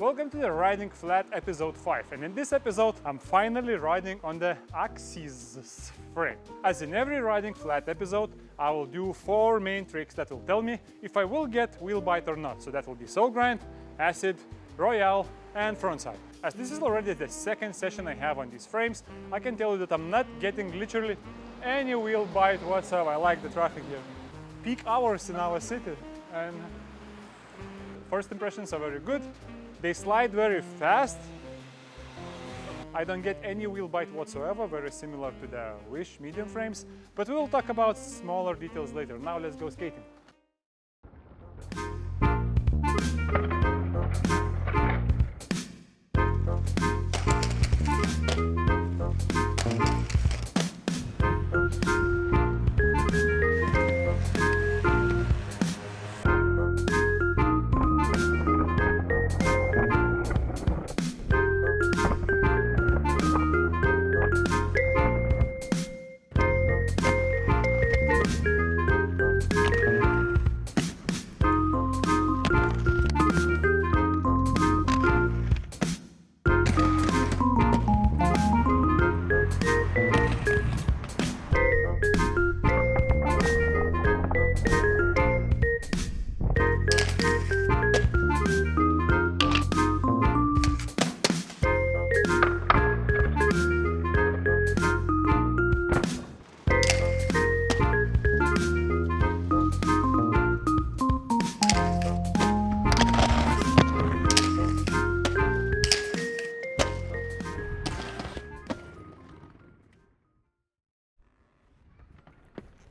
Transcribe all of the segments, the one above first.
welcome to the Riding Flat episode 5, and in this episode I'm finally riding on the AxyzS frame. As in every Riding Flat episode, I will do 4 main tricks that will tell me if I will get wheel bite or not. So that will be soul grind, acid, royale and frontside. As this is already the second session I have on these frames, I can tell you that I'm not getting literally any wheel bite whatsoever. I like the traffic here. Peak hours in our city, and first impressions are very good. They slide very fast. I don't get any wheel bite whatsoever, very similar to the Wish medium frames, but we will talk about smaller details later. Now let's go skating.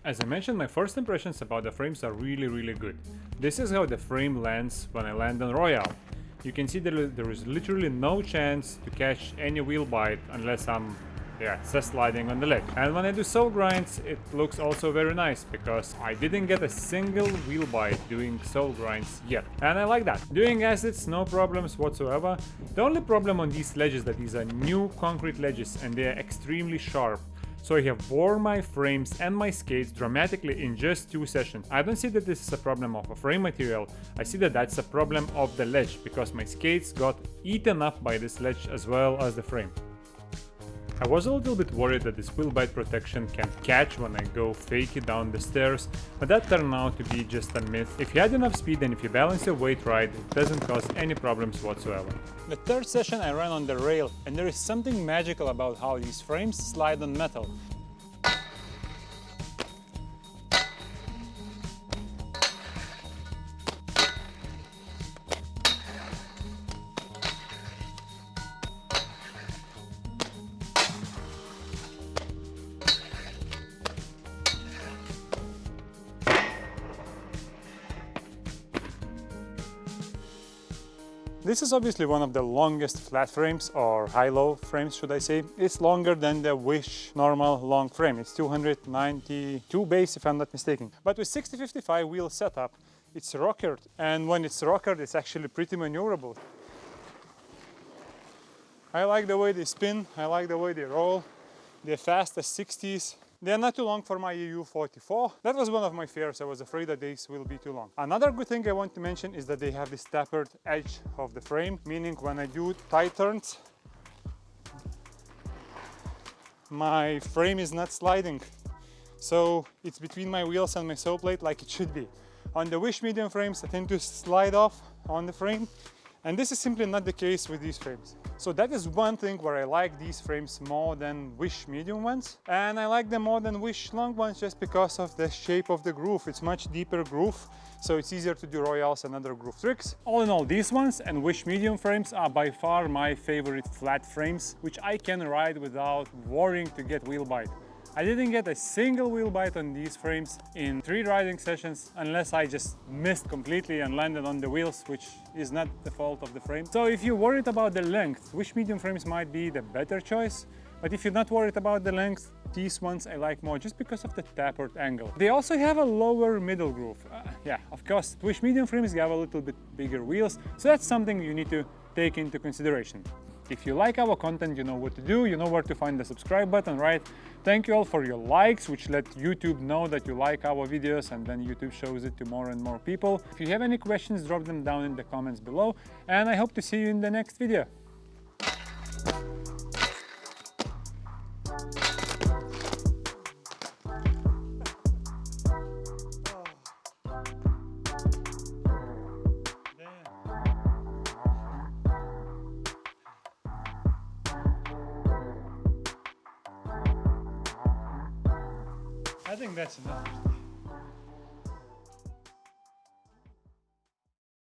As I mentioned, my first impressions about the frames are really good. This is how the frame lands when I land on Royale. You can see that there is literally no chance to catch any wheel bite unless I'm sliding on the ledge. And when I do soul grinds, it looks also very nice because I didn't get a single wheel bite doing soul grinds yet. And I like that. Doing acids, no problems whatsoever. The only problem on these ledges is that these are new concrete ledges and they are extremely sharp. So I have wore my frames and my skates dramatically in just 2 sessions. I don't see that this is a problem of a frame material, I see that that's a problem of the ledge, because my skates got eaten up by this ledge as well as the frame. I was a little bit worried that this wheel bite protection can catch when I go fake it down the stairs, but that turned out to be just a myth. If you had enough speed and if you balance your weight right, it doesn't cause any problems whatsoever. The third session I ran on the rail, and there is something magical about how these frames slide on metal. This is obviously one of the longest flat frames, or high-low frames should I say. It's longer than the Wish normal long frame. It's 292 base if I'm not mistaken. But with 60-55 wheel setup, it's rockered, and when it's rockered it's actually pretty maneuverable. I like the way they spin, I like the way they roll. They're fast as 60s. They're not too long for my E05. That was one of my fears. I was afraid that these will be too long. Another good thing I want to mention is that they have this tapered edge of the frame, meaning when I do tight turns, my frame is not sliding. So it's between my wheels and my sole plate like it should be. On the Wish medium frames, I tend to slide off on the frame, and this is simply not the case with these frames. So that is one thing where I like these frames more than Wish medium ones, and I like them more than Wish long ones just because of the shape of the groove. It's much deeper groove, so it's easier to do royales and other groove tricks. All in all, these ones and Wish medium frames are by far my favorite flat frames, which I can ride without worrying to get wheel bite. I didn't get a single wheel bite on these frames in 3 riding sessions, unless I just missed completely and landed on the wheels, which is not the fault of the frame. So if you're worried about the length, Wish medium frames might be the better choice. But if you're not worried about the length, these ones I like more just because of the tapered angle. They also have a lower middle groove. Yeah, of course, Wish medium frames have a little bit bigger wheels, so that's something you need to take into consideration. If you like our content, you know what to do, you know where to find the subscribe button, right? Thank you all for your likes, which let YouTube know that you like our videos, and then YouTube shows it to more and more people. If you have any questions, drop them down in the comments below, and I hope to see you in the next video. I think that's enough.